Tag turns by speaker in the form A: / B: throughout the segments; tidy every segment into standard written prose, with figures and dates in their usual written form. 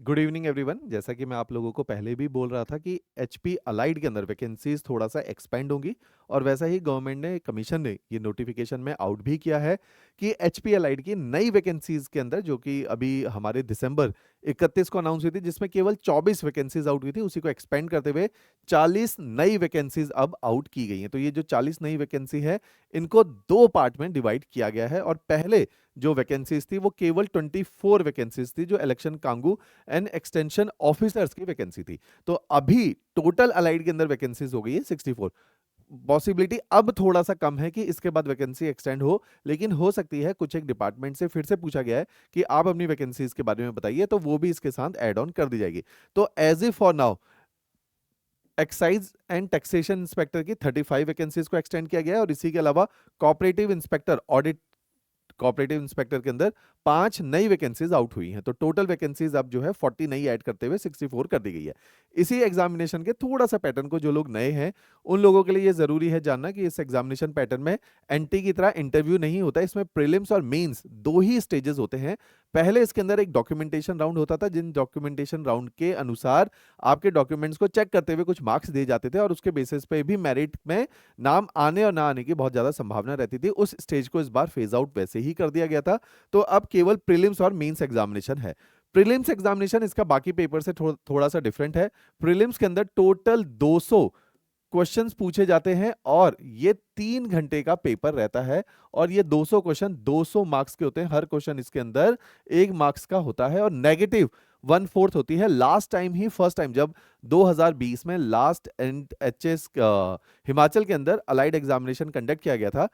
A: Good evening everyone. जैसा कि मैं आप लोगों को पहले भी बोल रहा था कि एचपी अलाइड के अंदर वैकेंसीज थोड़ा सा एक्सपेंड होंगी और वैसा ही गवर्नमेंट ने कमीशन ने ये नोटिफिकेशन में आउट भी किया है कि एचपी अलाइड की नई वैकेंसीज के अंदर जो कि अभी हमारे दिसंबर 31 को अनाउंस हुई थी, जिसमें केवल 24 वैकेंसीज आउट हुई थी, उसी को एक्सपेंड करते हुए 40 नई वैकेंसीज अब आउट की गई हैं। तो ये जो 40 नई वैकेंसी है, इनको दो पार्ट में डिवाइड किया गया है। और पहले जो वैकेंसीज थी वो केवल 24 वैकेंसीज थी जो election Kangu and extension officers की वैकेंसी थी। तो अभी टोटल अलाइड के अंदर वैकेंसीज हो गई है 64। पॉसिबिलिटी अब थोड़ा सा कम है कि इसके बाद वैकेंसी एक्सटेंड हो, लेकिन हो सकती है। कुछ एक डिपार्टमेंट से फिर से पूछा गया है कि आप अपनी वैकेंसीज के बारे में बताइए, तो वो भी इसके साथ ऐड ऑन कर दी जाएगी। तो as a for now excise and taxation inspector की 35 वैकेंसीज को एक्सटेंड किया गया है, और इसी के अलावा cooperative inspector audit cooperative inspector के अंदर 5 नई वैकेंसीज आउट हुई हैं। तो टोटल वैकेंसीज अब जो है 40 नई ऐड करते हुए 64 कर दी गई है। इसी एग्जामिनेशन के थोड़ा सा पैटर्न को जो लोग नए हैं उन लोगों के लिए ये जरूरी है जानना कि इस एग्जामिनेशन पैटर्न में एनटी की तरह इंटरव्यू नहीं होता, इसमें प्रीलिम्स और मेंस दो ही स्टेजेस होते हैं। पहले इसके अंदर एक डॉक्यूमेंटेशन राउंड होता था, जिन डॉक्यूमेंटेशन राउंड के अनुसार आपके डॉक्यूमेंट्स को चेक करते हुए कुछ मार्क्स दिए जाते थे, और उसके बेसिस पे भी मेरिट में नाम आने और ना आने की बहुत ज्यादा संभावना रहती थी। उस स्टेज को इस बार फेज आउट वैसे ही कर दिया गया था। तो अब केवल प्रीलिम्स और मेंस एग्जामिनेशन है। प्रीलिम्स एग्जामिनेशन इसका बाकी पेपर से थोड़ा सा डिफरेंट है। प्रीलिम्स के अंदर टोटल 200 क्वेश्चंस पूछे जाते हैं, और ये 3 घंटे का पेपर रहता है। और ये 200 क्वेश्चन 200 मार्क्स के होते हैं। हर क्वेश्चन इसके अंदर 1 मार्क्स का होता है, और नेगेटिव 1/4 होती है। लास्ट टाइम ही फर्स्ट टाइम जब 2020 में लास्ट एंड एचएस हिमाचल के अंदर अलाइड एग्जामिनेशन कंडक्ट किया गया था,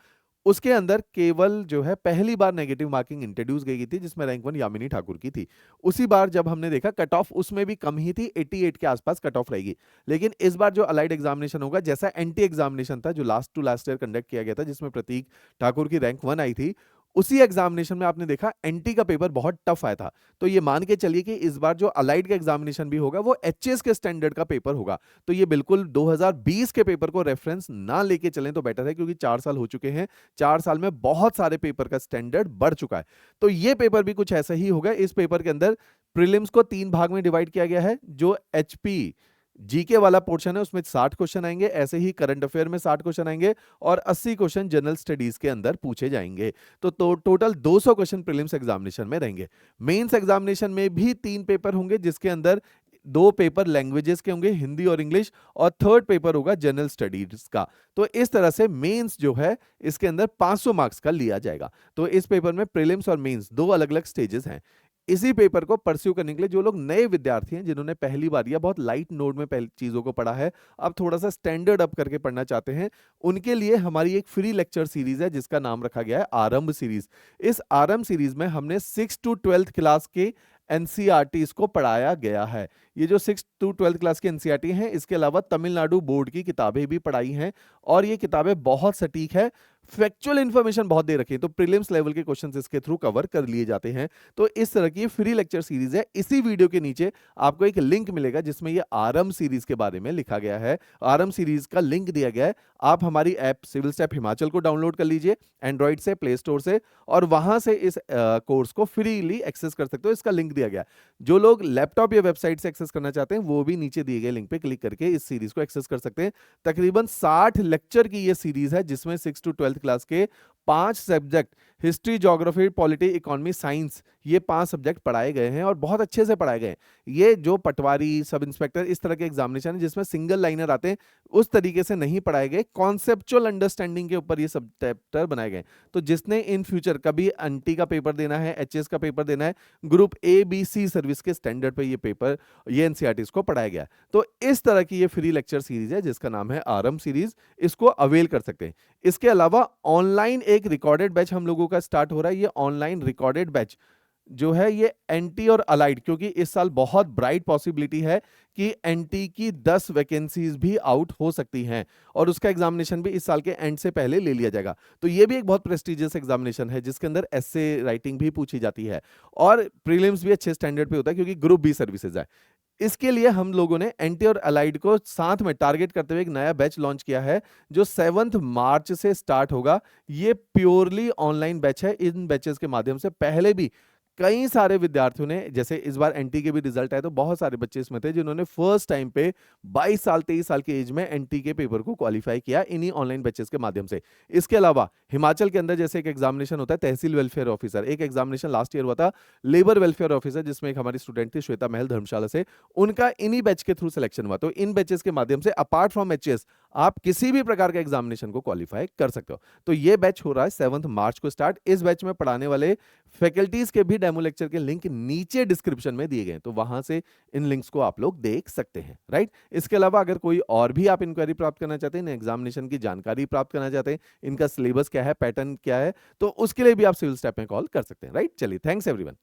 A: उसके अंदर केवल जो है पहली बार नेगेटिव मार्किंग इंट्रोड्यूस गई थी, जिसमें रैंक 1 यामिनी ठाकुर की थी। उसी बार जब हमने देखा कट ऑफ उसमें भी कम ही थी, 88 के आसपास कट ऑफ रहेगी। लेकिन इस बार जो अलाइड एग्जामिनेशन होगा, जैसा एंटी एग्जामिनेशन था जो last to last year conduct किया गया था, जिसमें प्रतीक ठाकुर की रैंक 1 आई थी, उसी एग्जामिनेशन में आपने देखा एनटी का पेपर बहुत टफ आया था। तो ये मान के चलिए कि इस बार जो अलाइड का एग्जामिनेशन भी होगा वो एचएस के स्टैंडर्ड का पेपर होगा। तो ये बिल्कुल 2020 के पेपर को रेफरेंस ना लेके चलें तो बेटर है, क्योंकि 4 साल हो चुके हैं। 4 साल में बहुत सारे पेपर का स्टैंडर्ड बढ़ चुका है। तो ये पेपर भी कुछ ऐसा ही होगा। इस पेपर के अंदर प्रीलिम्स को 3 भाग में डिवाइड किया गया है। जो एचपी जीके वाला पोर्शन है उसमें 60 क्वेश्चन आएंगे, ऐसे ही करंट अफेयर में 60 क्वेश्चन आएंगे, और 80 क्वेश्चन जनरल स्टडीज के अंदर पूछे जाएंगे। तो टोटल 200 क्वेश्चन प्रीलिम्स एग्जामिनेशन में रहेंगे। मेंस एग्जामिनेशन में भी 3 पेपर होंगे, जिसके अंदर 2 पेपर लैंग्वेजेस के होंगे, हिंदी और इंग्लिश, और थर्ड पेपर होगा जनरल स्टडीज का। तो इस तरह से मेंस जो है इसके अंदर 500 मार्क्स का लिया जाएगा। तो इस पेपर में प्रीलिम्स और मेंस दो अलग अलग स्टेजेस हैं। इसी पेपर को परस्यू करने के लिए जो लोग नए विद्यार्थी हैं, जिन्होंने पहली बार या बहुत लाइट नोट में पहली चीजों को पढ़ा है, अब थोड़ा सा स्टैंडर्ड अप करके पढ़ना चाहते हैं, उनके लिए हमारी एक फ्री लेक्चर सीरीज है जिसका नाम रखा गया है आरंभ सीरीज। इस आरंभ सीरीज में हमने 6 to 12th क्लास के एनसीईआरटीज को पढ़ाया गया है। ये जो 6 to 12th क्लास की एनसीईआरटी हैं, इसके अलावा तमिलनाडु बोर्ड की किताबें भी पढ़ाई हैं, और ये किताबें बहुत सटीक है। फैक्चुअल इंफॉर्मेशन बहुत दे रखी है, तो प्रीलिम्स लेवल के क्वेश्चंस इसके थ्रू कवर कर लिए जाते हैं। तो इस तरह की फ्री लेक्चर सीरीज है। इसी वीडियो के नीचे आपको एक लिंक मिलेगा जिसमें ये आरंभ सीरीज के बारे में लिखा गया है। आरंभ सीरीज का लिंक दिया गया है। आप हमारी ऐप सिविल स्टेप हिमाचल को डाउनलोड कर लीजिए एंड्रॉइड से, प्ले स्टोर से, और वहां से इस कोर्स को फ्रीली एक्सेस कर सकते हो। इसका लिंक दिया गया है। जो लोग लैपटॉप या वेबसाइट से एक्सेस करना चाहते हैं वो भी नीचे दिए गए लिंक पे क्लिक करके इस सीरीज को एक्सेस कर सकते हैं। तकरीबन 60 लेक्चर की ये सीरीज है, जिसमें 6 to 12th क्लास के 5 subject, history, geography, polity, economy, science, ये 5 सब्जेक्ट पढ़ाए गए हैं, और बहुत अच्छे से पढ़ाए गए हैं। ये जो पटवारी, सब इंस्पेक्टर, इस तरह के एग्जामिनेशन है जिसमें सिंगल लाइनर आते हैं, उस तरीके से नहीं पढ़ाए गए। कॉन्सेप्चुअल अंडरस्टैंडिंग के ऊपर ये सब चैप्टर बनाए गए। तो जिसने इन फ्यूचर कभी एनटी का पेपर देना है, एचएस का पेपर देना है, group A B C service के स्टैंडर्ड पे ये पेपर, ये एनसीईआरटीज को पढ़ाया गया है। तो इस तरह की ये फ्री लेक्चर सीरीज है जिसका नाम है आरंभ सीरीज। इसको अवेल कर सकते हैं। इसके अलावा ऑनलाइन एक रिकॉर्डेड बैच हम लोगों का स्टार्ट हो रहा है। ये ऑनलाइन रिकॉर्डेड बैच जो है ये एनटी और अलाइड, क्योंकि इस साल बहुत ब्राइट पॉसिबिलिटी है कि एनटी की 10 वैकेंसीज भी आउट हो सकती हैं, और उसका एग्जामिनेशन भी इस साल के एंड से पहले ले लिया जाएगा। तो ये भी एक बहुत प्रेस्टिजियस एग्जामिनेशन है जिसके अंदर एस्से राइटिंग भी पूछी जाती है, और प्रीलिम्स भी अच्छे स्टैंडर्ड पे होता है क्योंकि ग्रुप बी सर्विसेज है। इसके लिए हम लोगों ने एनटी और अलाइड को साथ में टारगेट करते हुए एक नया बैच लॉन्च किया है जो 7 मार्च से स्टार्ट होगा। ये प्योरली ऑनलाइन बैच है। इन बैचेस के माध्यम से पहले भी कई सारे विद्यार्थियों ने, जैसे इस बार एनटी के भी रिजल्ट आए तो बहुत सारे बच्चे इसमें थे जिन्होंने फर्स्ट टाइम पे 22 साल 23 साल की एज में एनटी के पेपर को क्वालिफाई किया इन्हीं ऑनलाइन बैचेस के माध्यम से। इसके अलावा हिमाचल के अंदर जैसे एक एग्जामिनेशन होता है तहसील वेलफेयर ऑफिसर, एक एग्जामिनेशन लास्ट ईयर हुआ था लेबर वेलफेयर ऑफिसर, जिसमें एक हमारी स्टूडेंट थी श्वेता महल धर्मशाला से, उनका इन्हीं बैच के थ्रू सिलेक्शन हुआ। तो इन बैचेस के माध्यम से अपार्ट फ्रॉम एचएस आप किसी भी प्रकार के एग्जामिनेशन को क्वालिफाई कर सकते हो। तो ये बैच हो रहा है 7 मार्च को स्टार्ट। इस बैच में पढ़ाने वाले फैकल्टीज के भी डेमो लेक्चर के लिंक नीचे डिस्क्रिप्शन में दिए गए हैं, तो वहां से इन लिंक्स को आप लोग देख सकते हैं, राइट। इसके अलावा अगर कोई और भी आप इंक्वायरी प्राप्त करना चाहते हैं, इन एग्जामिनेशन की जानकारी प्राप्त करना चाहते हैं, इनका सिलेबस क्या है, पैटर्न क्या है, तो उसके लिए भी आप सिविल स्टेप में कॉल कर सकते हैं, राइट। चलिए, थैंक्स एवरीवन।